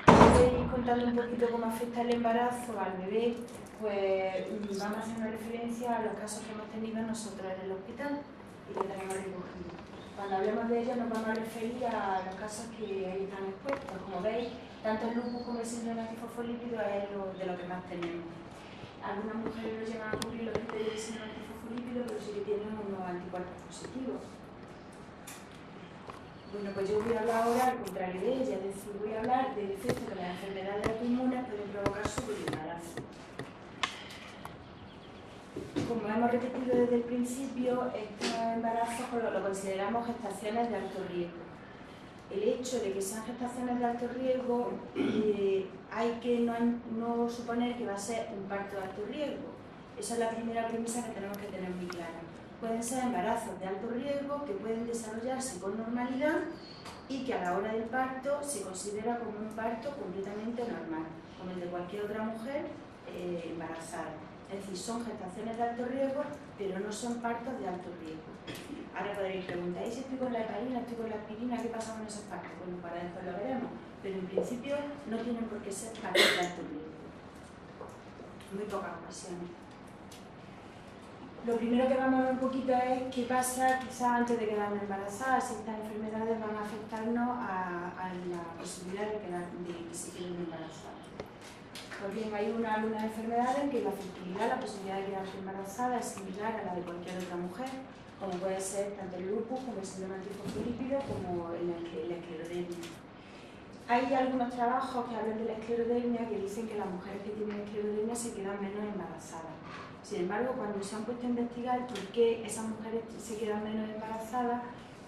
Voy contando un poquito cómo afecta el embarazo al bebé, pues vamos a hacer una referencia a los casos que hemos tenido nosotros en el hospital y que tenemos recogido. Cuando hablemos de ellos nos vamos a referir a los casos que ahí están expuestos. Como veis, tanto el lupus como el síndrome antifosfolípido es de lo que más tenemos. Algunas mujeres no llegan a cubrir los criterios de síndrome antifosfolípido, pero sí que tienen unos anticuerpos positivos. Bueno, pues yo voy a hablar ahora al contrario de ella, es decir, voy a hablar del efecto que las enfermedades autoinmunes pueden provocar sobre el embarazo. Como hemos repetido desde el principio, estos embarazos lo consideramos gestaciones de alto riesgo. El hecho de que sean gestaciones de alto riesgo hay que no suponer que va a ser un parto de alto riesgo. Esa es la primera premisa que tenemos que tener muy clara. Pueden ser embarazos de alto riesgo que pueden desarrollarse con normalidad y que a la hora del parto se considera como un parto completamente normal, como el de cualquier otra mujer embarazada. Es decir, son gestaciones de alto riesgo, pero no son partos de alto riesgo. Ahora podréis preguntar, ¿y si estoy con la heparina, estoy con la aspirina, qué pasa con esos partos? Bueno, para después lo veremos, pero en principio no tienen por qué ser partos de alto riesgo. Muy pocas ocasiones. Lo primero que vamos a ver un poquito es qué pasa quizás antes de quedarnos embarazadas, si estas enfermedades van a afectarnos a la posibilidad de que se queden embarazadas. Pues bien, hay algunas enfermedades en que la fertilidad, la posibilidad de quedarse embarazada es similar a la de cualquier otra mujer, como puede ser tanto el lupus como el síndrome antifosfolípido como la esclerodermia. Hay algunos trabajos que hablan de la esclerodermia que dicen que las mujeres que tienen esclerodermia se quedan menos embarazadas. Sin embargo, cuando se han puesto a investigar por qué esas mujeres se quedan menos embarazadas,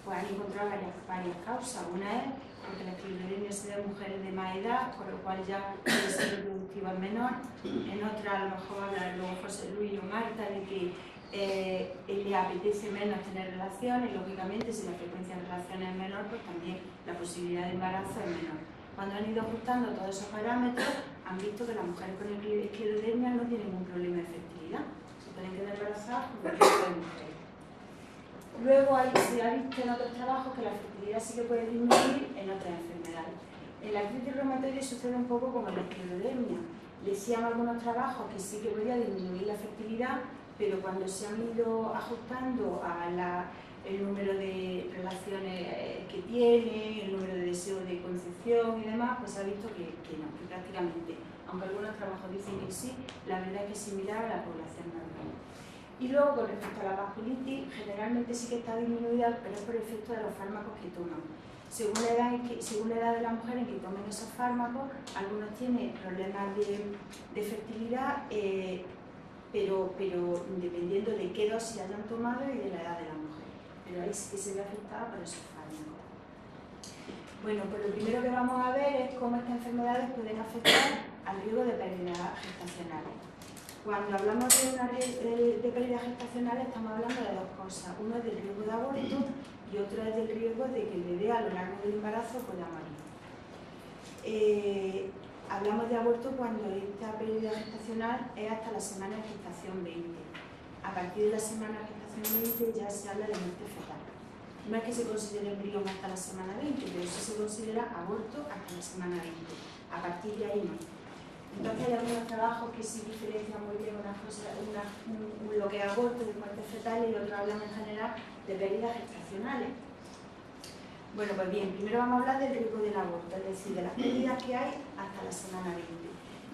pues han encontrado varias causas. Una es porque la esclerodermia se da en mujeres de más edad, con lo cual ya el deseo reproductivo es menor. En otra, a lo mejor habla luego José Luis o Marta de que le apetece menos tener relaciones, y lógicamente si la frecuencia de relaciones es menor, pues también la posibilidad de embarazo es menor. Cuando han ido ajustando todos esos parámetros, han visto que las mujeres con esclerodermia no tienen ningún problema de fertilidad, se pueden quedar embarazadas como el resto de mujeres. Luego se ha visto en otros trabajos que la fertilidad sí que puede disminuir en otras enfermedades. En la artritis reumatoide sucede un poco como en la esclerodermia. Decían algunos trabajos que sí que podía disminuir la fertilidad, pero cuando se han ido ajustando el número de relaciones que tiene, el número de deseos de concepción y demás, pues se ha visto que no, que prácticamente, aunque algunos trabajos dicen que sí, la verdad es que es similar a la población normal. Y luego, con respecto a la vasculitis, generalmente sí que está disminuida, pero es por efecto de los fármacos que toman. Según la edad de la mujer en que tomen esos fármacos, algunos tienen problemas de fertilidad, pero dependiendo de qué dosis hayan tomado y de la edad de la mujer. Pero ahí sí que se ve afectada por esos fármacos. Bueno, pues lo primero que vamos a ver es cómo estas enfermedades pueden afectar al riesgo de pérdidas gestacionales. Cuando hablamos de pérdidas gestacionales estamos hablando de dos cosas. Uno es del riesgo de aborto y otro es del riesgo de que el bebé a lo largo del embarazo pueda morir. Hablamos de aborto cuando esta pérdida gestacional es hasta la semana de gestación 20. A partir de la semana de gestación 20 ya se habla de muerte fetal. No es que se considere embrión hasta la semana 20, pero sí se considera aborto hasta la semana 20. A partir de ahí no. Entonces hay algunos trabajos que sí diferencian muy bien lo que es aborto de muerte fetal y otros hablan en general de pérdidas gestacionales. Bueno, pues bien, primero vamos a hablar del riesgo del aborto, es decir, de las pérdidas que hay hasta la semana 20.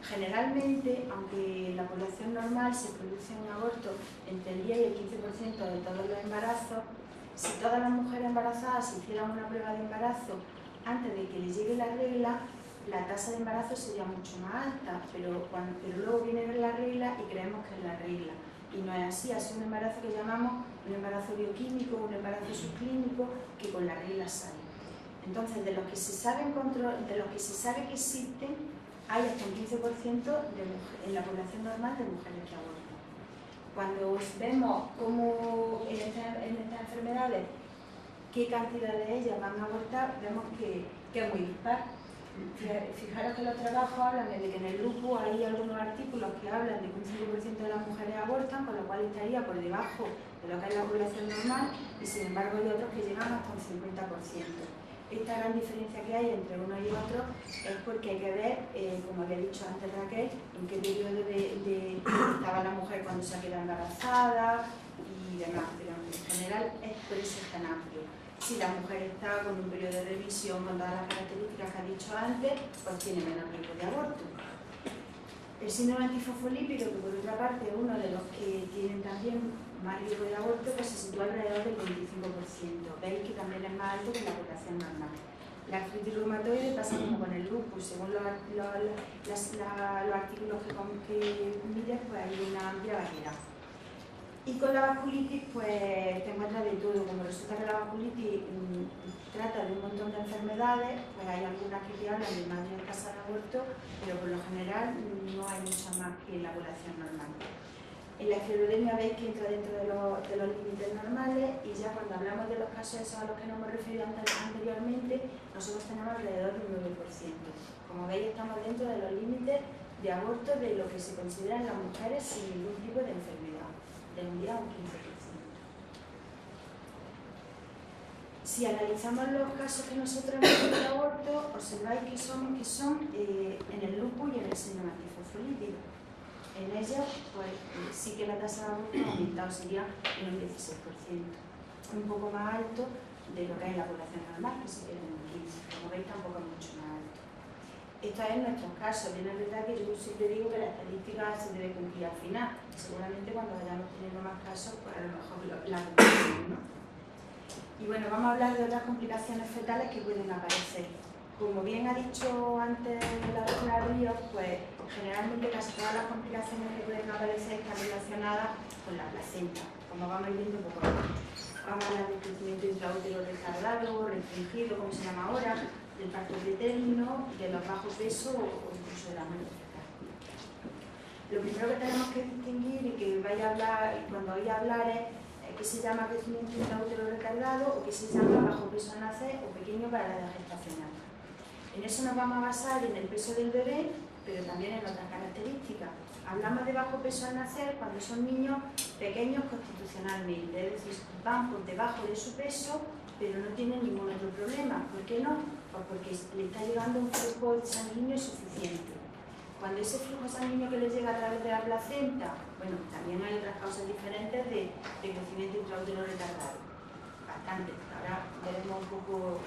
Generalmente, aunque en la población normal se produce un aborto entre el 10 y el 15% de todos los embarazos, si todas las mujeres embarazadas se hicieran una prueba de embarazo antes de que les llegue la regla, la tasa de embarazo sería mucho más alta, pero luego viene la regla y creemos que es la regla. Y no es así, es un embarazo que llamamos un embarazo bioquímico, un embarazo subclínico, que con la regla sale. Entonces, de los que se sabe que existen, hay hasta un 15% en la población normal de mujeres que abortan. Cuando vemos cómo en estas enfermedades, qué cantidad de ellas van a abortar, vemos que es muy dispar. Fijaros que los trabajos hablan de que en el lupus hay algunos artículos que hablan de que un 5% de las mujeres abortan, con lo cual estaría por debajo de lo que es la población normal, y sin embargo hay otros que llegan hasta un 50%. esta gran diferencia que hay entre uno y otro es porque hay que ver, como había dicho antes Raquel, en qué periodo estaba la mujer cuando se queda embarazada y demás, pero en general es por eso es tan amplio. Si la mujer está con un periodo de revisión con todas las características que ha dicho antes, pues tiene menos riesgo de aborto. El síndrome antifosfolípido, que por otra parte es uno de los que tienen también más riesgo de aborto, pues se sitúa alrededor del 25%. Veis que también es más alto que la población normal. La artritis reumatoide pasa como con el lupus, según los artículos que mires, pues hay una amplia variedad. Y con la vasculitis, pues te encuentras de todo. Como resulta que la vasculitis trata de un montón de enfermedades, pues hay algunas que te hablan de más de tasas de aborto, pero por lo general no hay muchas más que en la población normal. En la esclerodermia veis que entra dentro de los límites normales, y ya cuando hablamos de los casos esos a los que nos hemos referido anteriormente, nosotros tenemos alrededor del 9%. Como veis, estamos dentro de los límites de aborto de lo que se consideran las mujeres sin ningún tipo de enfermedad, de un 10 a un 15%. Si analizamos los casos que nosotros hemos hecho de aborto, observáis que son en el lupus y en el síndrome antifosfolípido. En ellos, pues sí que la tasa de aborto ha aumentado, sería en un 16%, un poco más alto de lo que es la población normal, que sería en un 15%. Como veis, tampoco es mucho más alto. Esto es en nuestros casos. Bien, es verdad que yo siempre digo que la estadística se debe cumplir al final. Seguramente cuando vayamos teniendo más casos, pues a lo mejor la cumplimos, ¿no? Y bueno, vamos a hablar de otras complicaciones fetales que pueden aparecer. Como bien ha dicho antes la doctora Ríos, pues generalmente casi todas las complicaciones que pueden aparecer están relacionadas con la placenta, como vamos a ir viendo poco a poco. Vamos a hablar del crecimiento intraútero retardado, restringido, como se llama ahora, del parto pretérmino, de los bajos pesos o incluso de la muerte fetal. Lo primero que tenemos que distinguir y que vaya a hablar, cuando voy a hablar es que se llama crecimiento intraútero retardado o que se llama bajo peso al nacer o pequeño para la edad gestacional. En eso nos vamos a basar en el peso del bebé, pero también en otras características. Hablamos de bajo peso al nacer cuando son niños pequeños constitucionalmente, es decir, van por debajo de su peso, pero no tienen ningún otro problema. ¿Por qué no? Pues porque le está llegando un flujo sanguíneo suficiente. Cuando ese flujo sanguíneo que les llega a través de la placenta, bueno, también hay otras causas diferentes de crecimiento intraútero retardado, bastante. Ahora veremos un poco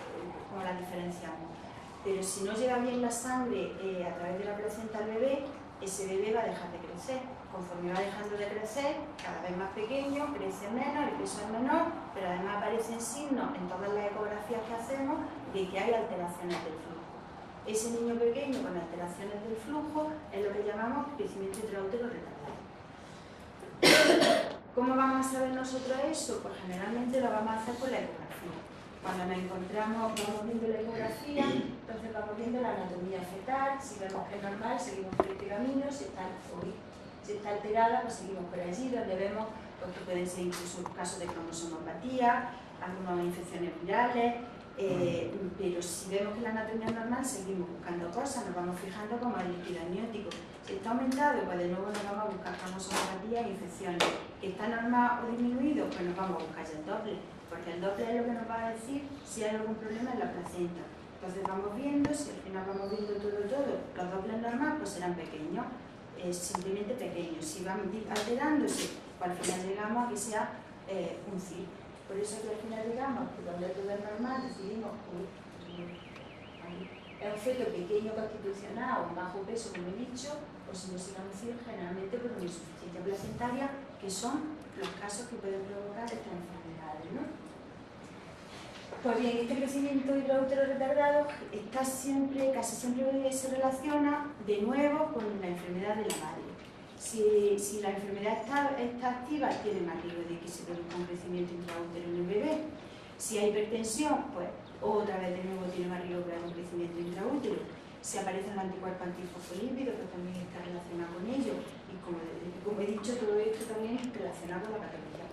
cómo las diferenciamos. Pero si no llega bien la sangre a través de la placenta al bebé, ese bebé va a dejar de crecer. Conforme va dejando de crecer, cada vez más pequeño, crece menos, el peso es menor, pero además aparecen signos en todas las ecografías que hacemos de que hay alteraciones del flujo. Ese niño pequeño con alteraciones del flujo es lo que llamamos crecimiento intraútero retardado. ¿Cómo vamos a saber nosotros eso? Pues generalmente lo vamos a hacer con la ecografía. Cuando nos encontramos, vamos viendo la ecografía, entonces vamos viendo la anatomía fetal, si vemos que es normal, seguimos por este camino, si está alterada, pues seguimos por allí, donde vemos pues, que pueden ser incluso casos de cromosomopatía, algunas infecciones virales, pero si vemos que la anatomía es normal, seguimos buscando cosas, nos vamos fijando como el líquido amniótico. Si está aumentado, pues de nuevo nos vamos a buscar cromosomopatía e infecciones. Que está normal o disminuido, pues nos vamos a buscar ya el doble, porque el doble es lo que nos va a decir si hay algún problema en la placenta. Entonces vamos viendo, si al final vamos viendo todo, los dobles normales pues serán pequeños, simplemente pequeños. Si van alterándose, pues al final llegamos a que sea un CIR. Por eso que al final llegamos que cuando todo es normal decidimos es un feto pequeño constitucional o bajo peso, como he dicho, o si no será un CIR generalmente por una insuficiencia placentaria, que son los casos que pueden provocar estas enfermedades, ¿no? Pues bien, este crecimiento intraútero retardado está siempre, casi siempre se relaciona de nuevo con la enfermedad de la madre. Si la enfermedad está activa, tiene más riesgo de que se produzca un crecimiento intraútero en el bebé. Si hay hipertensión, pues otra vez de nuevo tiene más riesgo de un crecimiento intraútero. Si aparece el anticuerpo antifosfolípido, pues también está relacionado con ello. Y como he dicho, todo esto también es relacionado con la patología